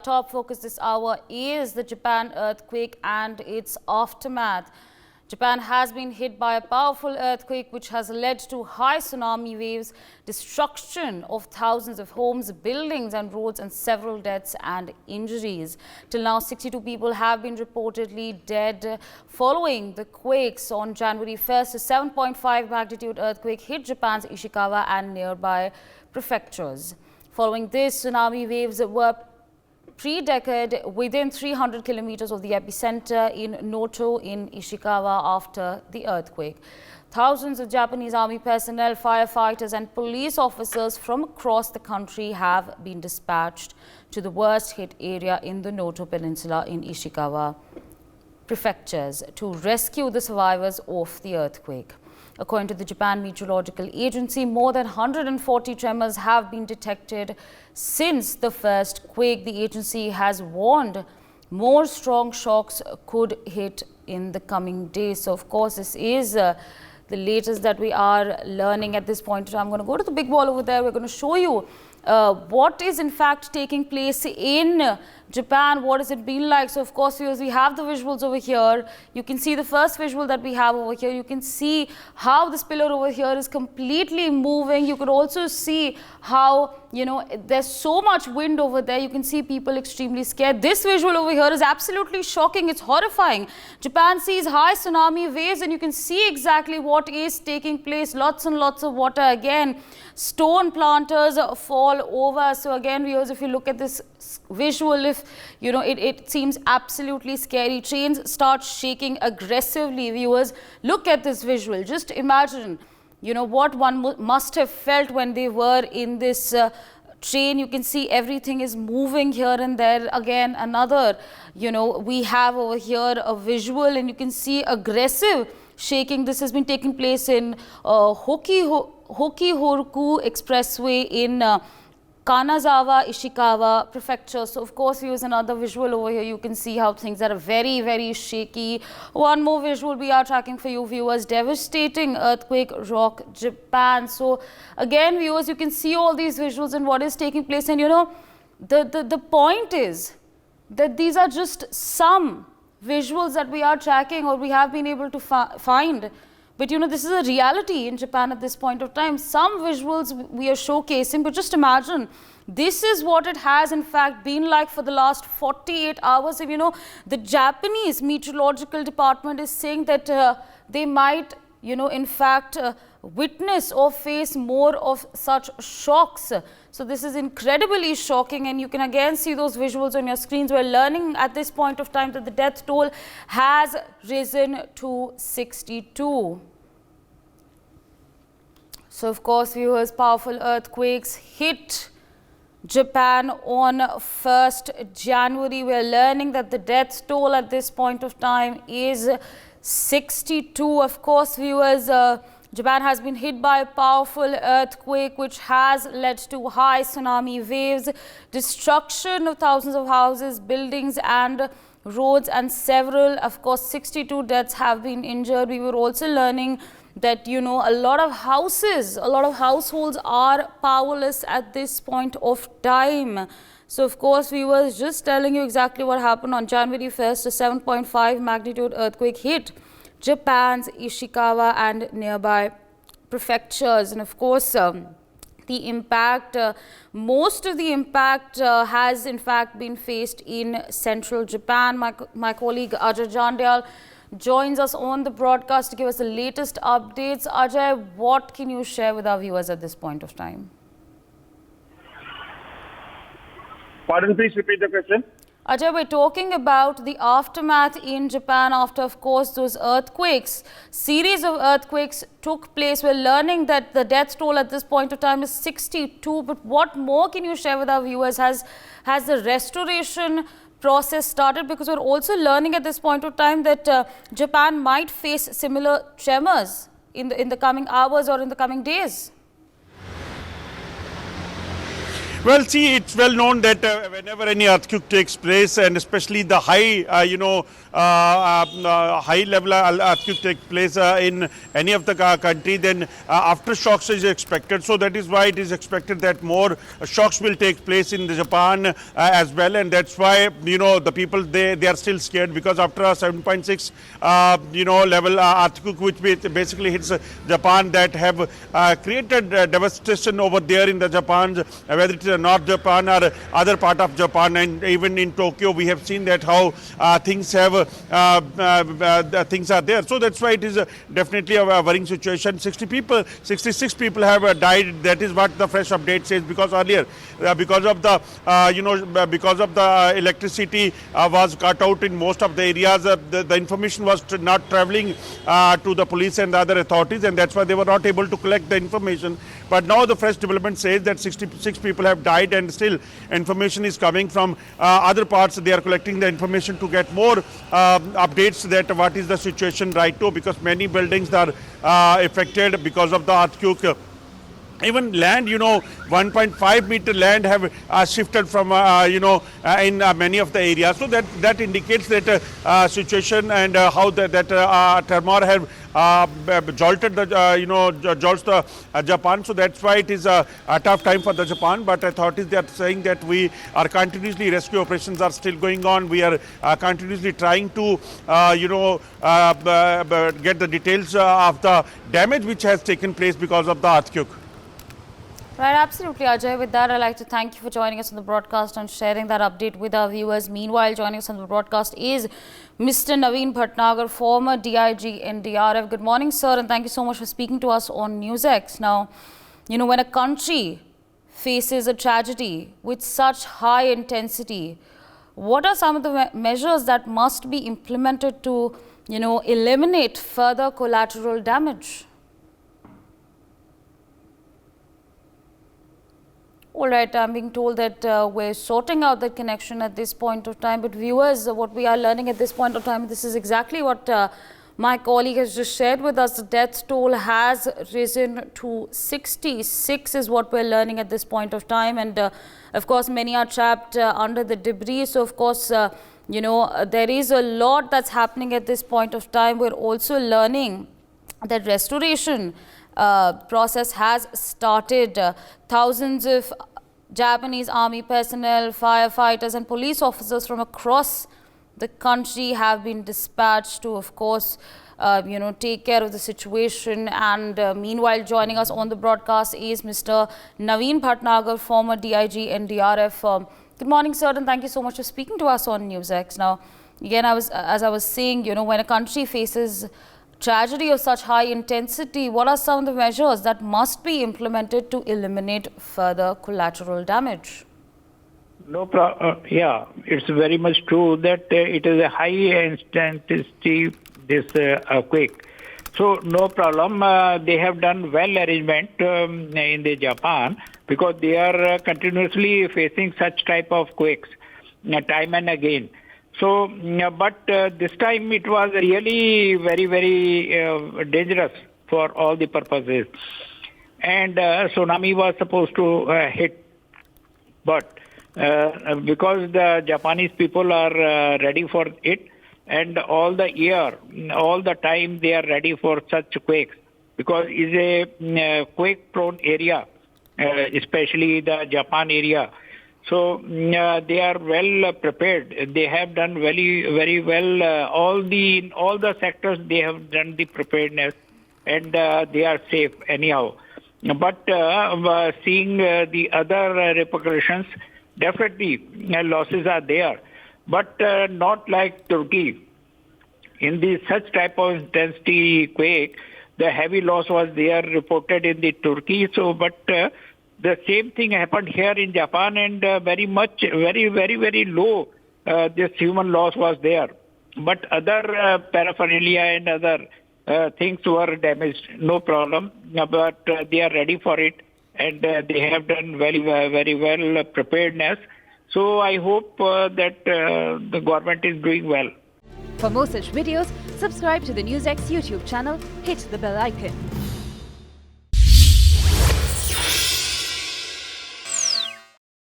Top focus this hour is the Japan earthquake and its aftermath. Japan has been hit by a powerful earthquake which has led to high tsunami waves, destruction of thousands of homes, buildings and roads, and several deaths and injuries. Till now, 62 people have been reportedly dead following the quakes. On January 1st, a 7.5 magnitude earthquake hit Japan's Ishikawa and nearby prefectures. Following this, tsunami waves were pre-decade within 300 kilometers of the epicenter in Noto in Ishikawa after the earthquake. Thousands of Japanese army personnel, firefighters and police officers from across the country have been dispatched to the worst hit area in the Noto Peninsula in Ishikawa prefectures to rescue the survivors of the earthquake. According to the Japan Meteorological Agency, more than 140 tremors have been detected since the first quake. The agency has warned more strong shocks could hit in the coming days. So, of course, this is the latest that we are learning at this point. I'm going to go to the big wall over there. We're going to show you what is in fact taking place in Japan. What has it been like? So, of course, viewers, we have the visuals over here. You can see the first visual that we have over here. You can see how this pillar over here is completely moving. You could also see how, there's so much wind over there. You can see people extremely scared. This visual over here is absolutely shocking. It's horrifying. Japan sees high tsunami waves and you can see exactly what is taking place. Lots and lots of water again. Stone planters fall over. So again, viewers, if you look at this visual, it seems absolutely scary. Trains start shaking aggressively. Viewers, look at this visual. Just imagine, what one must have felt when they were in this train. You can see everything is moving here and there. Again, another, we have over here a visual and you can see aggressive shaking. This has been taking place in Hokihoku Expressway in Kanazawa, Ishikawa prefecture. So, of course, here's another visual over here. You can see how things are very, very shaky. One more visual we are tracking for you, viewers. Devastating earthquake rocked Japan. So, again, viewers, you can see all these visuals and what is taking place. And, the point is that these are just some visuals that we are tracking or we have been able to find. But this is a reality in Japan at this point of time. Some visuals we are showcasing, but just imagine, this is what it has in fact been like for the last 48 hours. And the Japanese meteorological department is saying that they might, in fact, witness or face more of such shocks. So this is incredibly shocking, and you can again see those visuals on your screens. We're learning at this point of time that the death toll has risen to 62. So, of course, viewers, powerful earthquakes hit Japan on 1st January. We're learning that the death toll at this point of time is 62. Of course, viewers, Japan has been hit by a powerful earthquake which has led to high tsunami waves, destruction of thousands of houses, buildings and roads, and several, of course, 62 deaths have been injured. We were also learning that, a lot of households are powerless at this point of time. So, of course, we were just telling you exactly what happened on January 1st. A 7.5 magnitude earthquake hit Japan's Ishikawa and nearby prefectures. And, of course, the impact, most of the impact has in fact been faced in central Japan. My colleague Ajay Jandyal joins us on the broadcast to give us the latest updates. Ajay, what can you share with our viewers at this point of time? Pardon, please repeat the question. Ajay, we're talking about the aftermath in Japan after, of course, those earthquakes. Series of earthquakes took place. We're learning that the death toll at this point of time is 62. But what more can you share with our viewers? Has the restoration process started? Because we're also learning at this point of time that Japan might face similar tremors in the coming hours or in the coming days. Well, see, it's well known that whenever any earthquake takes place, and especially the high, high level earthquake takes place in any of the country, then aftershocks is expected. So that is why it is expected that more shocks will take place in Japan as well, and that's why the people they are still scared, because after a 7.6 level earthquake which basically hits Japan, that have created devastation over there in the Japan, whether it's North Japan or other part of Japan, and even in Tokyo we have seen that how things have things are there. So that's why it is definitely a worrying situation. 66 people have died. That is what the fresh update says, because earlier because of the because of the electricity was cut out in most of the areas, the information was not traveling to the police and the other authorities, and that's why they were not able to collect the information. But now the fresh development says that 66 people have died, and still information is coming from other parts. They are collecting the information to get more updates that what is the situation right now, because many buildings are affected because of the earthquake. Even land, 1.5 meter land have shifted from, in many of the areas. So that indicates that situation, and how that turmoil have jolted the, jolts the Japan. So that's why it is a tough time for the Japan. But authorities, they are saying that we are continuously, rescue operations are still going on. We are continuously trying to, get the details of the damage which has taken place because of the earthquake. Right, absolutely, Ajay. With that, I'd like to thank you for joining us on the broadcast and sharing that update with our viewers. Meanwhile, joining us on the broadcast is Mr. Naveen Bhatnagar, former DIG NDRF. Good morning, sir, and thank you so much for speaking to us on NewsX. Now, when a country faces a tragedy with such high intensity, what are some of the measures that must be implemented to, eliminate further collateral damage? All right, I'm being told that we're sorting out the connection at this point of time. But viewers, what we are learning at this point of time, this is exactly what my colleague has just shared with us. The death toll has risen to 66 is what we're learning at this point of time. And of course, many are trapped under the debris. So of course, there is a lot that's happening at this point of time. We're also learning that restoration process has started. Thousands of Japanese army personnel, firefighters and police officers from across the country have been dispatched to, of course, take care of the situation. And meanwhile, joining us on the broadcast is Mr. Naveen Bhatnagar, former DIG NDRF. Good morning, sir, and thank you so much for speaking to us on NewsX. Now, again, as I was saying, when a country faces tragedy of such high intensity, what are some of the measures that must be implemented to eliminate further collateral damage? No problem. Yeah, it's very much true that it is a high intensity, this quake. So no problem. They have done well arrangement in the Japan, because they are continuously facing such type of quakes time and again. So, but this time it was really very, very dangerous for all the purposes. And tsunami was supposed to hit. But because the Japanese people are ready for it, and all the year, all the time they are ready for such quakes, because it's a quake-prone area, especially the Japan area. So they are well prepared. They have done very, very well. All the sectors they have done the preparedness, and they are safe anyhow. But seeing the other repercussions, definitely losses are there, but not like Turkey. In the such type of intensity quake, the heavy loss was there reported in the Turkey. So, but the same thing happened here in Japan, and very, very low this human loss was there. But other paraphernalia and other things were damaged, no problem. But they are ready for it, and they have done very well preparedness. So I hope that the government is doing well. For more such videos, subscribe to the NewsX YouTube channel, hit the bell icon.